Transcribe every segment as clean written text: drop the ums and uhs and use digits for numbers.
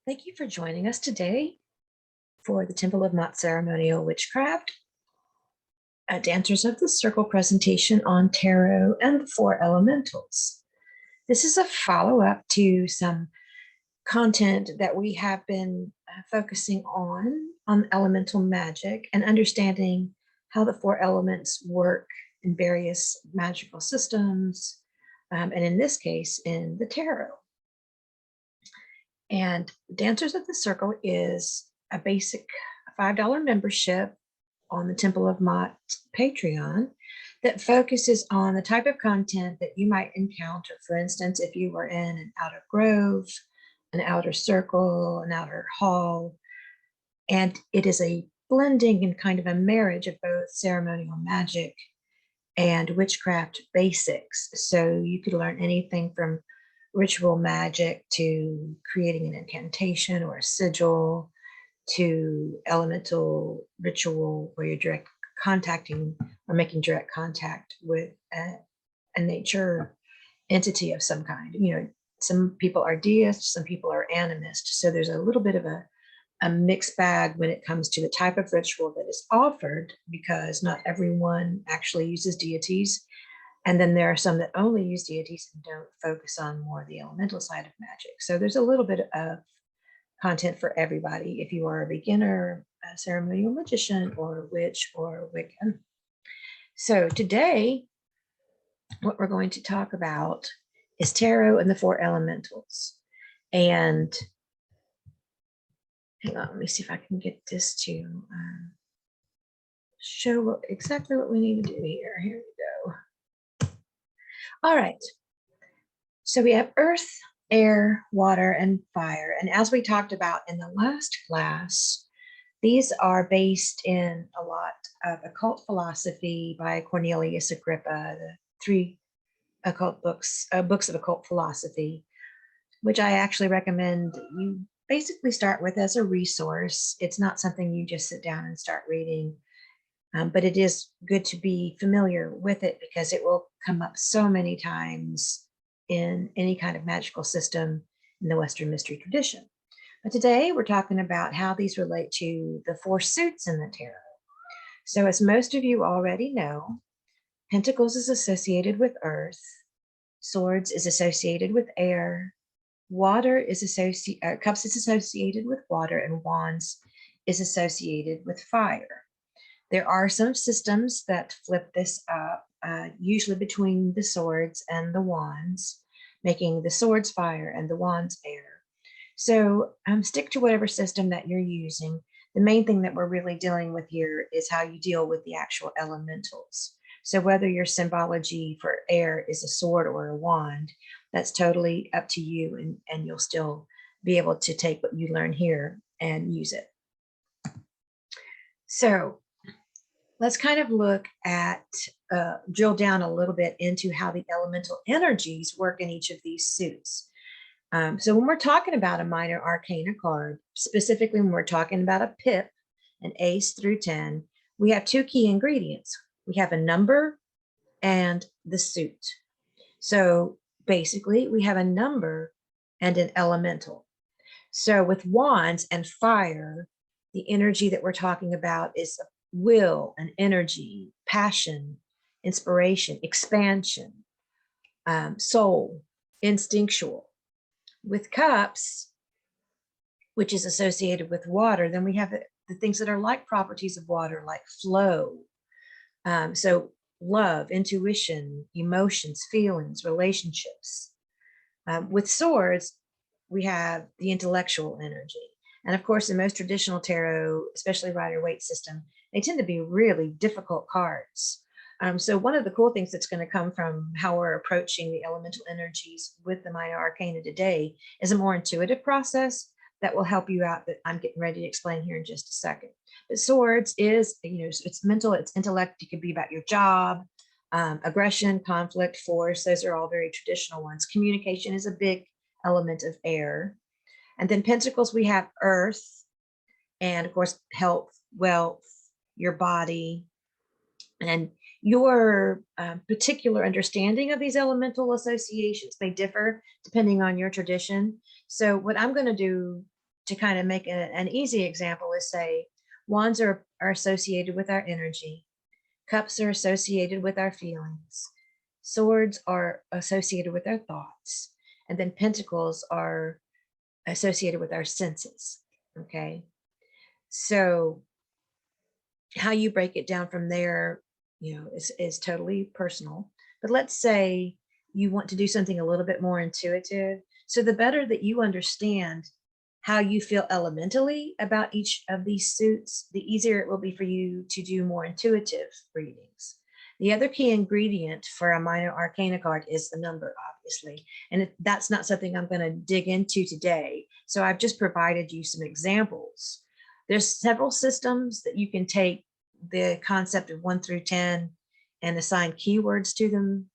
Thank you for joining us today for the Temple of Mott Ceremonial Witchcraft, a Dancers of the Circle presentation on tarot and the four elementals. This is a follow-up to some content that we have been focusing on elemental magic and understanding how the four elements work in various magical systems, and in this case, in the tarot. And Dancers of the Circle is a basic $5 membership on the Temple of Mott Patreon that focuses on the type of content that you might encounter. For instance, if you were in an outer grove, an outer circle, an outer hall, and it is a blending and kind of a marriage of both ceremonial magic and witchcraft basics. So you could learn anything from ritual magic to creating an incantation or a sigil to elemental ritual where you're direct contacting or making direct contact with a nature entity of some kind. You know, some people are deists, some people are animists. So there's a little bit of a mixed bag when it comes to the type of ritual that is offered, because not everyone actually uses deities. And then there are some that only use deities and don't focus on more the elemental side of magic. So there's a little bit of content for everybody if you are a beginner, a ceremonial magician, or a witch or a Wiccan. So today, what we're going to talk about is tarot and the four elementals. And hang on, let me see if I can get this to show exactly what we need to do here. Here we go. All right. So we have earth, air, water, and fire. And as we talked about in the last class, these are based in a lot of occult philosophy by Cornelius Agrippa, the three occult books of occult philosophy, which I actually recommend you basically start with as a resource. It's not something you just sit down and start reading, but it is good to be familiar with it because it will come up so many times in any kind of magical system in the Western mystery tradition. But today we're talking about how these relate to the four suits in the tarot. So as most of you already know, Pentacles is associated with earth, Swords is associated with air, water is associated, Cups is associated with water, and Wands is associated with fire. There are some systems that flip this up, usually between the swords and the wands, making the swords fire and the wands air. So stick to whatever system that you're using. The main thing that we're really dealing with here is how you deal with the actual elementals. So whether your symbology for air is a sword or a wand, that's totally up to you, and you'll still be able to take what you learn here and use it. So let's kind of look at, drill down a little bit into how the elemental energies work in each of these suits. So when we're talking about a minor arcana card, specifically when we're talking about a pip, an ace through 10, we have two key ingredients. We have a number and the suit. So basically we have a number and an elemental. So with wands and fire, the energy that we're talking about is will and energy, passion, inspiration, expansion, soul, instinctual. With cups, which is associated with water, then we have the things that are like properties of water, like flow. So love, intuition, emotions, feelings, relationships. With swords, we have the intellectual energy. And of course, in most traditional tarot, especially Rider-Waite system, they tend to be really difficult cards. So one of the cool things that's going to come from how we're approaching the elemental energies with the minor arcana today is a more intuitive process that will help you out, that I'm getting ready to explain here in just a second. But swords is, it's mental, it's intellect. It could be about your job, aggression, conflict, force. Those are all very traditional ones. Communication is a big element of air. And then pentacles, we have earth, and of course, health, wealth, your body, and your particular understanding of these elemental associations may differ depending on your tradition. So what I'm going to do to kind of make an easy example is say, wands are associated with our energy. Cups are associated with our feelings. Swords are associated with our thoughts. And then pentacles are associated with our senses. Okay. So how you break it down from there, is totally personal. But let's say you want to do something a little bit more intuitive. So the better that you understand how you feel elementally about each of these suits, the easier it will be for you to do more intuitive readings. The other key ingredient for a minor arcana card is the number, obviously. And that's not something I'm going to dig into today. So I've just provided you some examples. There's several systems that you can take the concept of 1 through 10 and assign keywords to them.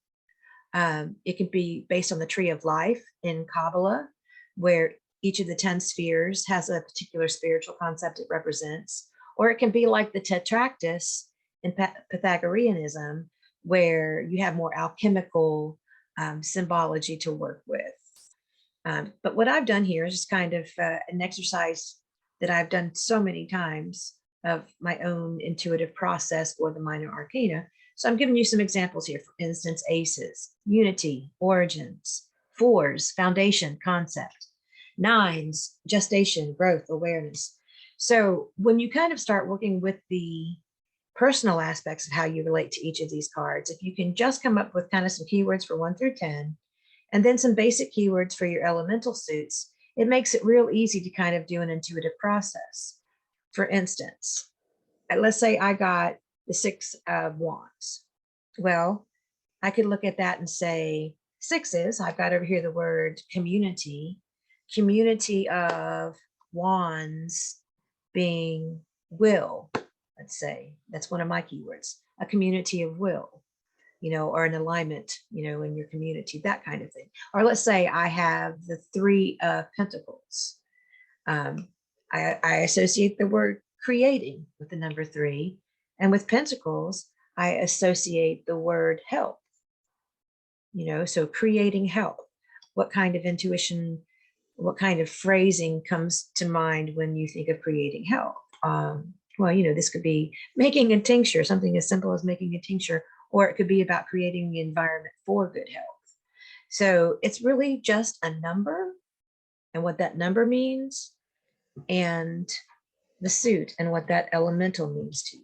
It can be based on the tree of life in Kabbalah, where each of the 10 spheres has a particular spiritual concept it represents, or it can be like the tetractys in Pythagoreanism, where you have more alchemical symbology to work with. But what I've done here is just kind of an exercise that I've done so many times of my own intuitive process for the minor arcana. So I'm giving you some examples here. For instance, aces, unity, origins; fours, foundation, concept; nines, gestation, growth, awareness. So when you kind of start working with the personal aspects of how you relate to each of these cards, if you can just come up with kind of some keywords for 1 through 10, and then some basic keywords for your elemental suits, it makes it real easy to kind of do an intuitive process. For instance, let's say I got the 6 of wands. Well, I could look at that and say, sixes, I've got over here the word community of wands being will. Let's say that's one of my keywords, a community of will, or an alignment, in your community, that kind of thing. Or let's say I have the 3 of pentacles. I associate the word creating with the number 3, and with pentacles, I associate the word health. So creating health. What kind of intuition, what kind of phrasing comes to mind when you think of creating health? Well, this could be making a tincture, something as simple as making a tincture, or it could be about creating the environment for good health. So it's really just a number and what that number means, and the suit and what that elemental means to you.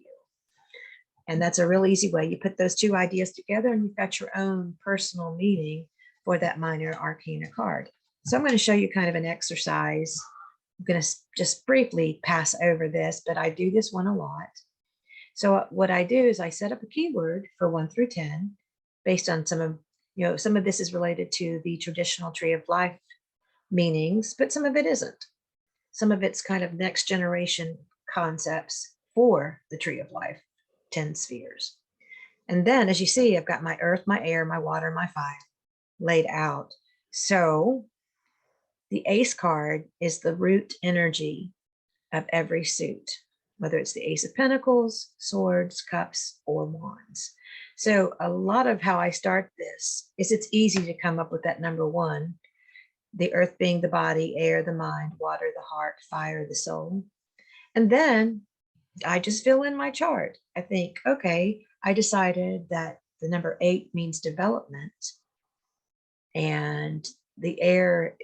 And that's a real easy way. You put those 2 ideas together and you've got your own personal meaning for that minor arcana card. So I'm going to show you kind of an exercise. I'm going to just briefly pass over this, but I do this one a lot. So what I do is I set up a keyword for 1 through 10 based on some of this is related to the traditional tree of life meanings, but some of it isn't. Some of it's kind of next generation concepts for the tree of life, 10 spheres. And then, as you see, I've got my earth, my air, my water, my fire laid out. So the ace card is the root energy of every suit, whether it's the ace of pentacles, swords, cups, or wands. So a lot of how I start this is it's easy to come up with that number 1, the earth being the body, air, the mind, water, the heart, fire, the soul. And then I just fill in my chart. I think, okay, I decided that the number 8 means development, and the air,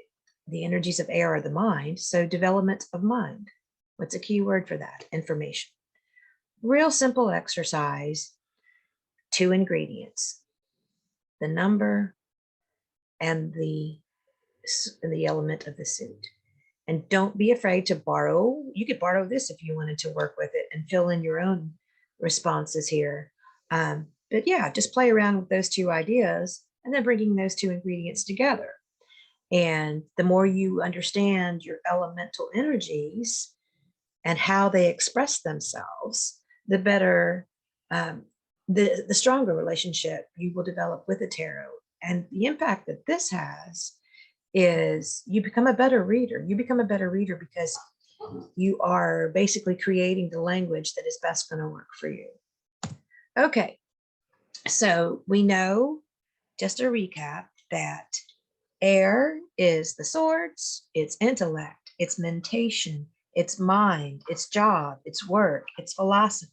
the energies of air are the mind. So development of mind. What's a key word for that? Information. Real simple exercise. 2 ingredients, the number and the element of the suit. And don't be afraid to borrow. You could borrow this if you wanted to work with it and fill in your own responses here. But yeah, just play around with those 2 ideas and then bringing those 2 ingredients together. And the more you understand your elemental energies and how they express themselves, the better, the stronger relationship you will develop with the tarot. And the impact that this has is you become a better reader. You become a better reader because you are basically creating the language that is best going to work for you. Okay, so we know, just a recap, that air is the swords, it's intellect, it's mentation, it's mind, it's job, it's work, it's philosophy.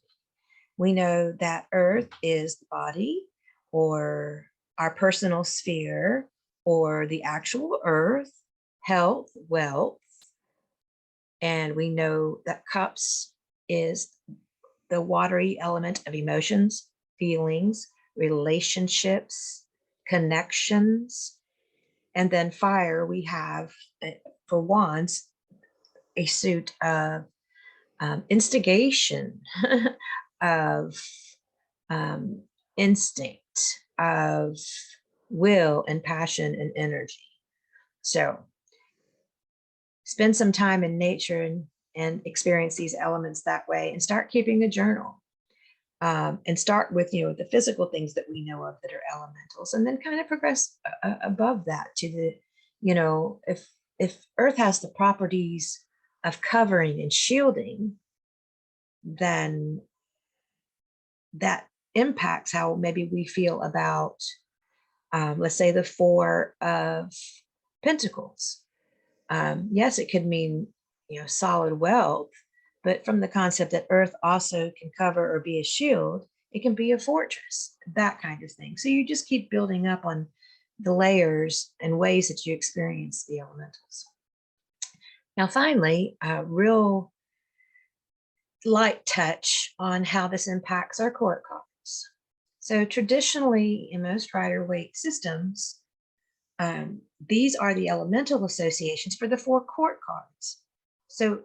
We know that earth is the body, or our personal sphere, or the actual earth, health, wealth. And we know that cups is the watery element of emotions, feelings, relationships, connections. And then fire, we have, for wands, a suit of instigation, of instinct, of will and passion and energy. So spend some time in nature and experience these elements that way, and start keeping a journal. And start with, the physical things that we know of that are elementals, and then kind of progress above that to the, if earth has the properties of covering and shielding, then that impacts how maybe we feel about, let's say, the Four of Pentacles. Yes, it could mean, solid wealth, but from the concept that earth also can cover or be a shield, it can be a fortress, that kind of thing. So you just keep building up on the layers and ways that you experience the elementals. Now, finally, a real light touch on how this impacts our court cards. So traditionally, in most Rider-Waite systems, these are the elemental associations for the 4 court cards. So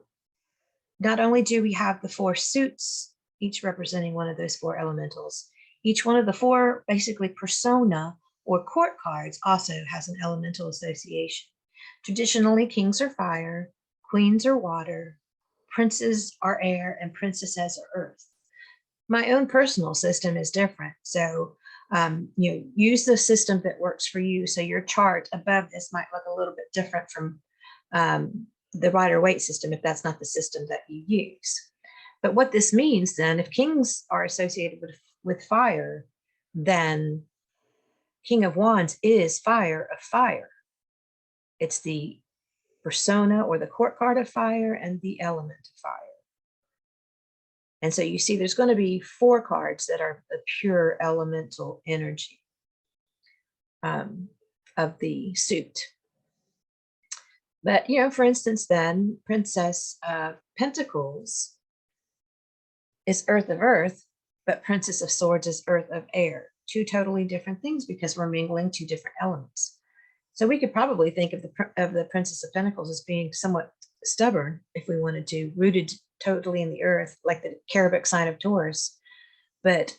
not only do we have the 4 suits, each representing one of those 4 elementals, each one of the 4 basically persona or court cards also has an elemental association. Traditionally, kings are fire, queens are water, princes are air, and princesses are earth. My own personal system is different. So, use the system that works for you. So your chart above this might look a little bit different from the Rider-Waite system if that's not the system that you use. But what this means then, if kings are associated with fire, then King of Wands is fire of fire. It's the persona or the court card of fire and the element of fire. And so you see there's going to be 4 cards that are the pure elemental energy of the suit. But, for instance, then Princess of Pentacles is earth of earth, but Princess of Swords is earth of air. 2 totally different things because we're mingling 2 different elements. So we could probably think of the Princess of Pentacles as being somewhat stubborn, if we wanted to, rooted totally in the earth, like the cherubic sign of Taurus. But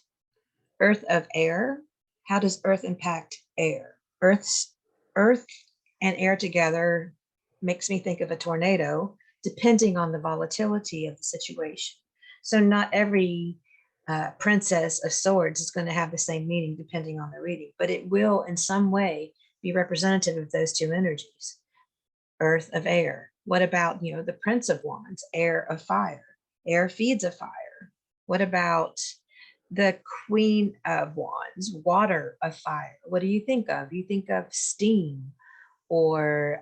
earth of air, how does earth impact air? Earth and air together makes me think of a tornado, depending on the volatility of the situation. So not every Princess of Swords is going to have the same meaning depending on the reading, but it will in some way be representative of those 2 energies. Earth of air. What about, the Prince of Wands, air of fire? Air feeds a fire. What about the Queen of Wands, water of fire? What do you think of? You think of steam, or,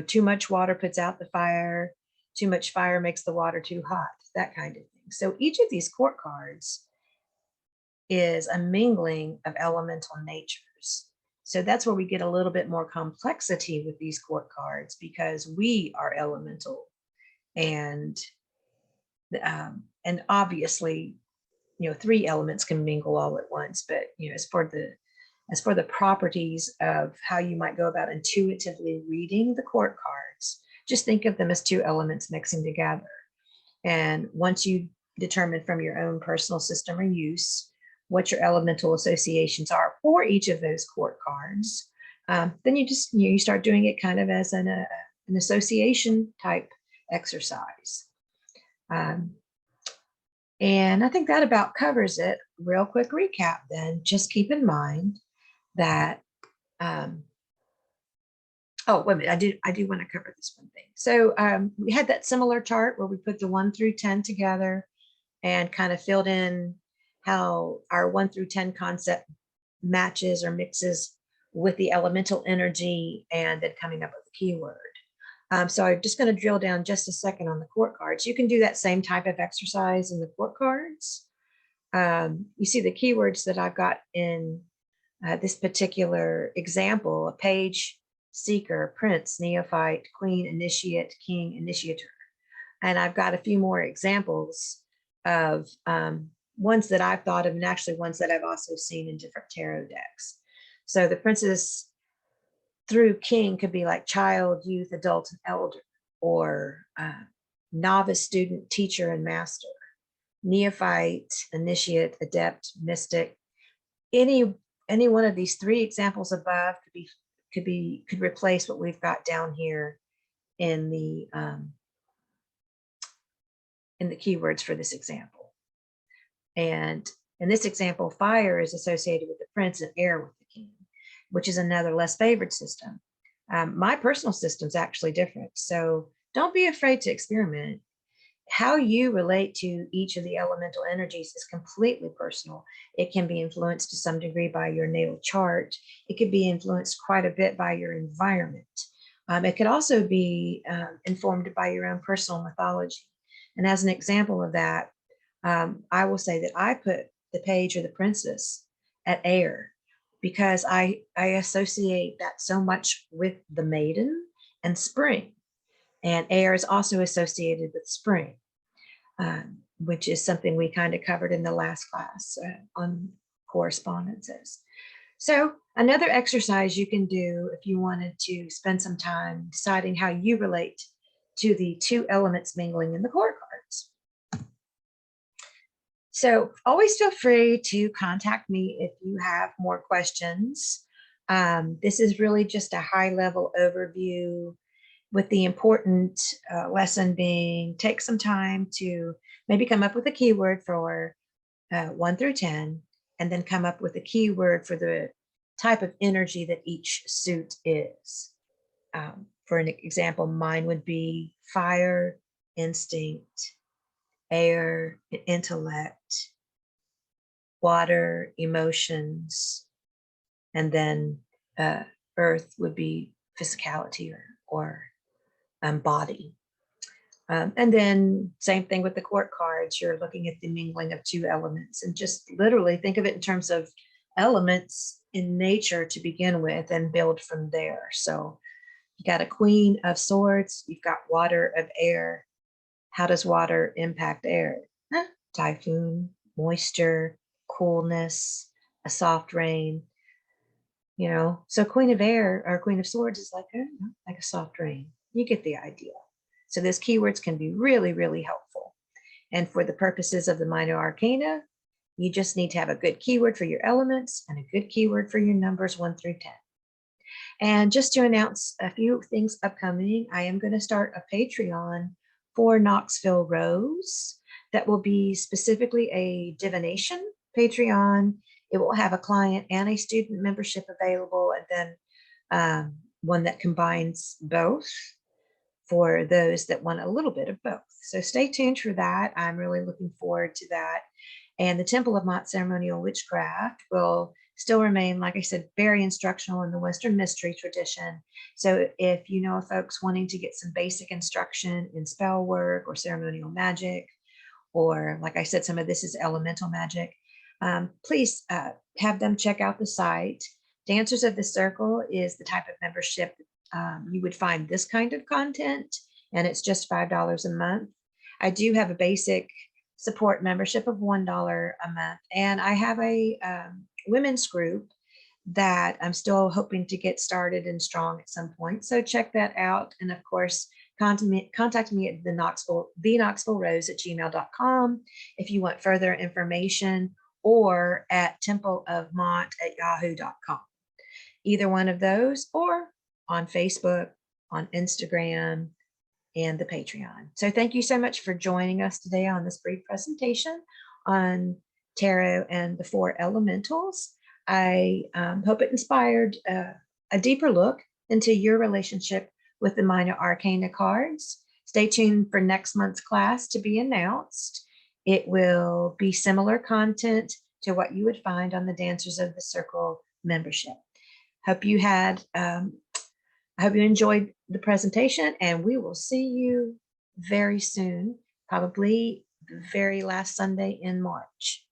too much water puts out the fire, too much fire makes the water too hot, that kind of thing. So each of these court cards is a mingling of elemental natures. So that's where we get a little bit more complexity with these court cards, because we are elemental, and obviously, 3 elements can mingle all at once. But as for the properties of how you might go about intuitively reading the court cards, just think of them as 2 elements mixing together. And once you determine from your own personal system or use what your elemental associations are for each of those court cards, then you just you start doing it kind of as an association type exercise. And I think that about covers it. Real quick recap then, just keep in mind that, oh, wait a minute, I do want to cover this one thing. So we had that similar chart where we put the 1 through 10 together and kind of filled in how our 1 through 10 concept matches or mixes with the elemental energy, and then coming up with a keyword. So I'm just going to drill down just a second on the court cards. You can do that same type of exercise in the court cards. You see the keywords that I've got in this particular example: a page, seeker, prince, neophyte, queen, initiate, king, initiator. And I've got a few more examples of ones that I've thought of, and actually ones that I've also seen in different tarot decks. So the princess through king could be like child, youth, adult, and elder, or novice, student, teacher, and master, neophyte, initiate, adept, mystic. Any one of these three examples above could replace what we've got down here in the keywords for this example. And in this example, fire is associated with the prince and air with the king, which is another less favored system. My personal system is actually different. So don't be afraid to experiment. How you relate to each of the elemental energies is completely personal. It can be influenced to some degree by your natal chart. It could be influenced quite a bit by your environment. It could also be informed by your own personal mythology. And as an example of that, I will say that I put the page or the princess at air because I associate that so much with the maiden and spring. And air is also associated with spring, which is something we kind of covered in the last class on correspondences. So another exercise you can do if you wanted to spend some time deciding how you relate to the two elements mingling in the court cards. So always feel free to contact me if you have more questions. This is really just a high-level overview, with the important lesson being take some time to maybe come up with a keyword for 1 through 10, and then come up with a keyword for the type of energy that each suit is. For an example, mine would be fire, instinct, air, intellect, water, emotions, and then earth would be physicality or body. And then same thing with the court cards. You're looking at the mingling of two elements, and just literally think of it in terms of elements in nature to begin with and build from there. So you got a queen of swords, you've got water of air. How does water impact air? Typhoon, moisture, coolness, a soft rain. So queen of air or queen of swords is like a soft rain. You get the idea. So those keywords can be really, really helpful. And for the purposes of the minor arcana, you just need to have a good keyword for your elements and a good keyword for your numbers 1 through 10. And just to announce a few things upcoming, I am going to start a Patreon for Knoxville Rose that will be specifically a divination Patreon. It will have a client and a student membership available, and then one that combines both for those that want a little bit of both. So stay tuned for that. I'm really looking forward to that. And the Temple of Mott Ceremonial Witchcraft will still remain, like I said, very instructional in the Western mystery tradition. So if you know of folks wanting to get some basic instruction in spell work or ceremonial magic, or like I said, some of this is elemental magic, please have them check out the site. Dancers of the Circle is the type of membership you would find this kind of content, and it's just $5 a month. I do have a basic support membership of $1 a month, and I have a women's group that I'm still hoping to get started and strong at some point. So check that out, and of course, contact me at theknoxville@gmail.com if you want further information, or at templeofmont@yahoo.com. Either one of those, or on Facebook, on Instagram, and the Patreon. So thank you so much for joining us today on this brief presentation on tarot and the 4 elementals. I hope it inspired a deeper look into your relationship with the minor arcana cards. Stay tuned for next month's class to be announced. It will be similar content to what you would find on the Dancers of the Circle membership. Hope you had I hope you enjoyed the presentation, and we will see you very soon, probably the very last Sunday in March.